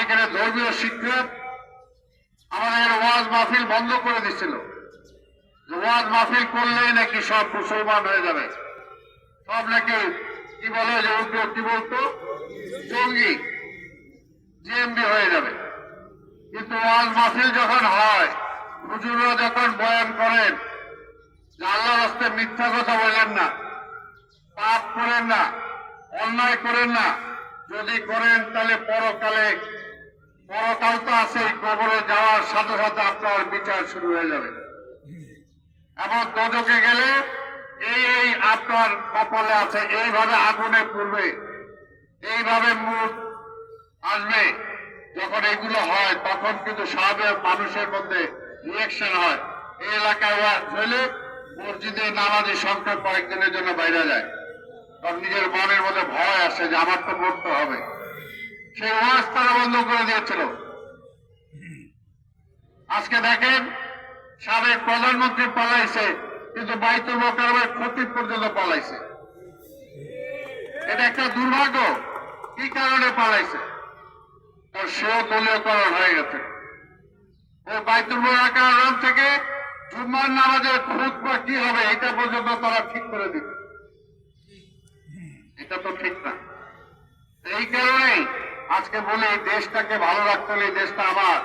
এখানে ধর্মীয় শিক্ষক আমাদের ওয়াজ মাহফিল বন্ধ করে দিচ্ছিল। ওয়াজ মাহফিল করলেই নাকি সব মুসলমান হয়ে যাবে, সব নাকি কি বলে যে কি বলতো জঙ্গি জিএমবি হয়ে যাবে। কিন্তু ওয়াজ মাহফিল যখন হয়, হুজুররা যখন বয়ান করেন যে আল্লাহর রাস্তায় মিথ্যা কথা বলেন না, পাপ করেন না, অন্যায় করেন না, যদি করেন তাহলে পরকাল তো আছে, কবরে যাওয়ার সাথে সাথে আপনার বিচার শুরু হয়ে যাবে। এবং দোজখে গেলে এই আপনার কপালে আছে, এইভাবে আগুনে পড়বে, এইভাবে মুখ আসবে। যখন এগুলো হয় তখন কিন্তু স্বাভাবিক মানুষের মধ্যে রিয়াকশন হয়। এই এলাকায় হলে মসজিদে নামাজি সংখ্যা কয়েকদিনের জন্য বাইরে যায়, কারণ নিজের মনের মধ্যে ভয় আসে যে আমার তো মরতে হবে। সেই ওয়াজ তারা বন্ধ করে দিয়েছিল। আজকে দেখেন সাবেক প্রধানমন্ত্রী পালাইছে, কিন্তু বাইতুল মোকাররমের খতিব পর্যন্ত পালাইছে। এটা একটা দুর্ভাগ্য। কি কারণে পালাইছে? কারণ সেও দলীয়করণ হয়ে গেছে। ওই বাইতুল মোকাররম থেকে জুম্মার নামাজের খুতবা কি হবে এটা পর্যন্ত তারা ঠিক করে দিবে। এটা তো ঠিক না। এই কারণেই আজকে বলি দেশটাকে ভালো রাখতে হলে দেশটা আমার।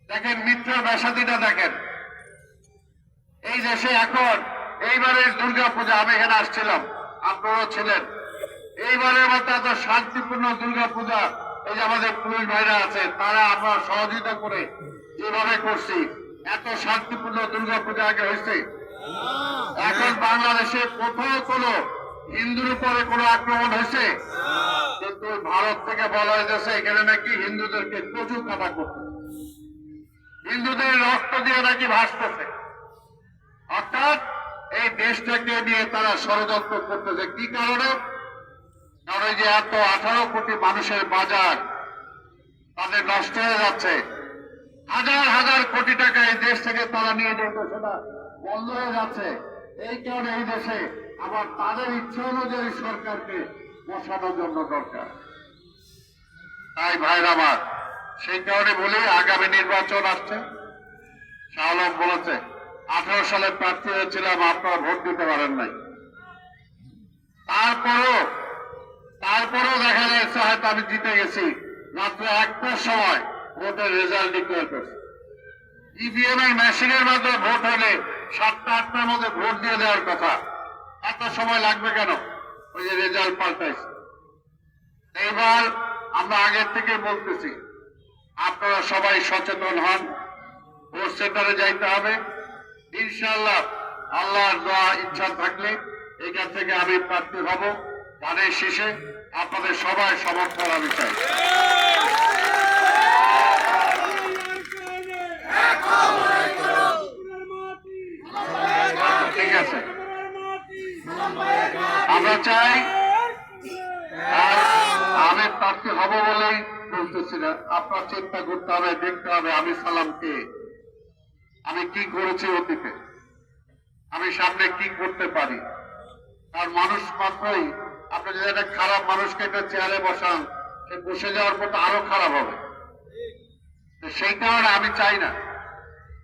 দেখেন মিথ্যার ব্যাসাদিটা দেখেন, এই দেশে এখন এইবারের দুর্গাপূজা, আমি এখানে আসছিলাম, আপনারাও ছিলেন, এইবারের মতো এত শান্তিপূর্ণ দুর্গাপূজা এই যে আমাদের পুলিশ ভাইরা আছে তারা আমরা সহযোগিতা করে যেভাবে করছি, এত শান্তিপূর্ণ দুর্গাপূজা আগে হয়েছে? এখন বাংলাদেশে কোথাও কোনো হিন্দুর উপরে কোনো আক্রমণ হয়েছে? কিন্তু ভারত থেকে বলা হয়েছে এখানে নাকি হিন্দুদেরকে কচু কাটা করতে, হিন্দুদের রক্ত দিয়ে নাকি ভাসতেছে। অর্থাৎ এই দেশটাকে নিয়ে তারা ষড়যন্ত্র করতেছে। কি কারণে? কারণ এই যে এত 18 কোটি মানুষের বাজার তাদের নষ্ট হয়ে যাচ্ছে, হাজার হাজার কোটি টাকা এই দেশ থেকে তারা নিয়ে যেত, সেটা বন্ধ হয়ে যাচ্ছে। এই কারণে এই দেশে আবার তাদের ইচ্ছা অনুযায়ী সরকারকে বসানোর জন্য দরকার। তাই ভাইরা আমার, সেই কারণে বলি আগামী নির্বাচন আসছে। শাহ আলম বলেছে 18 সালে প্রার্থী হয়েছিলাম, আপনারা ভোট দিতে পারেন নাই। তারপরও দেখা যাচ্ছে হয়তো আমি জিতে গেছি। মাত্র 1টার সময় ভোটের রেজাল্ট ডিক্লেয়ার করছে। ইভিএম এর মেশিনের মাধ্যমে ভোট হলে 7টা 8টার মধ্যে ভোট দিয়ে দেওয়ার কথা, এত সময় লাগবে কেন? ওই যে রেজাল্ট পাল্টাইছে। এইবার আমরা আগের থেকে বলতেছি আপনারা সবাই সচেতন হন, ভোট সেন্টারে যাইতে হবে। ইনশাআল্লাহ আল্লাহর দোয়া ইচ্ছা থাকলে এখান থেকে আমি প্রার্থী হব। ধানের শীষে আপনাদের সবাই সমর্থন আমি চাই। ঠিক আছে, আমরা চাই। আর আমি প্রার্থী হব বলেই বলতেছি না, আপনার চিন্তা করতে হবে, দেখতে হবে আমি সালামকে, আমি কি করেছি অতীতে, আমি সামনে কি করতে পারি। আর মানুষ মাত্রই, আপনি যদি একটা খারাপ মানুষকে একটা চেয়ারে বসান, সে বসে যাওয়ার পর আরো খারাপ হবে। সেই কারণে আমি চাই না,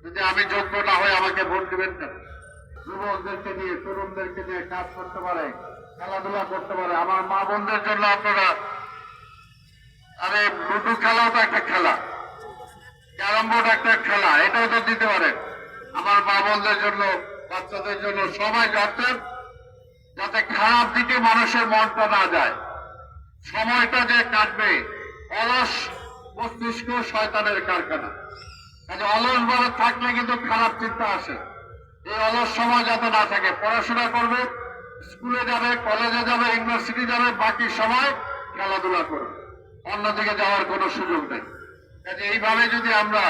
যদি আমি যোগ্য না হয়ে আমাকে ভোট দিবেন না। যুবকদেরকে নিয়ে, তরুণদেরকে নিয়ে কাজ করতে পারে, খেলাধুলা করতে পারে। আমার মা বোনদের জন্য আপনারা, আরে লুডু খেলাও তো একটা খেলা, ক্যারাম বোর্ড একটা খেলা, এটাও তো দিতে পারেন। আমার মা বোনদের জন্য, বাচ্চাদের জন্য সবাই যাচ্ছেন, যাতে খারাপ দিকে মানুষের মনটা না যায়। সময়টা যে কাটবে, অলস মস্তিষ্ক শয়তানের কারখানা। অলস ভাবে থাকলে কিন্তু খারাপ চিন্তা আসে। এই অলস সময় যাতে না থাকে, পড়াশোনা করবে, স্কুলে যাবে, কলেজে যাবে, ইউনিভার্সিটি যাবে, বাকি সময় খেলাধুলা করবে, অন্যদিকে যাওয়ার কোনো সুযোগ নেই। কাজে এইভাবে যদি আমরা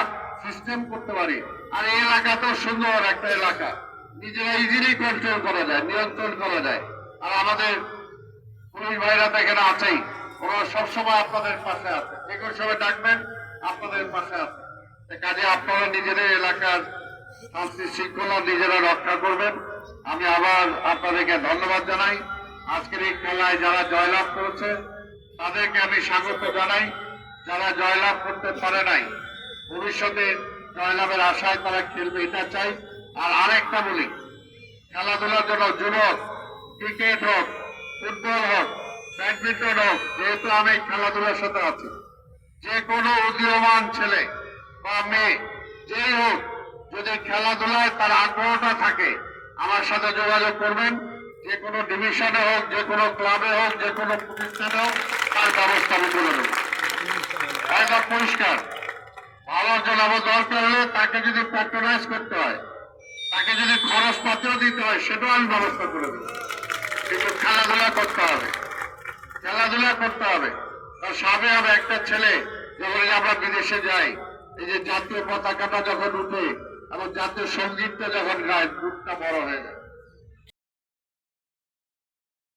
সিস্টেম করতে পারি, আর এই এলাকা তো সুন্দর একটা এলাকা, নিজেরা ইজিলি কন্ট্রোল করা যায়, নিয়ন্ত্রণ করা যায়। আর আমাদের পুলিশ ভাইরা তো এখানে আছেই, ওরা সবসময় আপনাদের পাশে আছে, যে কোনো সময় ডাকবেন আপনাদের পাশে আছে। কাজে আপনারা নিজেদের এলাকার শান্তি শৃঙ্খলা নিজেরা রক্ষা করবেন। আমি আবার আপনাদেরকে ধন্যবাদ জানাই। আজকের এই খেলায় যারা জয়লাভ করেছে তাদেরকে আমি স্বাগত জানাই। যারা জয়লাভ করতে পারে নাই, ভবিষ্যতে জয়লাভের আশায় তারা খেলবে, এটা চাই। আর আরেকটা বলি, খেলাধুলার জন্য যুবক, ক্রিকেট হোক, ফুটবল হোক, ব্যাডমিন্টন হোক, যেহেতু আমি খেলাধুলার সাথে আছি, যে কোনো উদীয়মান ছেলে বা মেয়ে যেই হোক, যদি খেলাধুলায় তার আগ্রহটা থাকে, আমার সাথে যোগাযোগ করবেন। যে কোনো ডিভিশনে হোক, যে কোনো ক্লাবে হোক, যে কোনো প্রতিষ্ঠানে হোক, তার ব্যবস্থা আমি করে দেবো। একদম পরিষ্কার। ভালোর জন্য আমার দরকার হলে তাকে যদি প্যাট্রোনাইজ করতে হয়, তাকে যদি খরচ পাতিও দিতে হয়, সেটাও আমি ব্যবস্থা করে দেবো। কিন্তু খেলাধুলা করতে হবে, খেলাধুলা করতে হবে। সামনে হবে একটা ছেলে, যখন আমরা বিদেশে যাই, এই যে জাতীয় পতাকাটা যখন উঠে এবং জাতীয় সঙ্গীতটা যখন গায়, বুকটা বড় হয়ে যায়।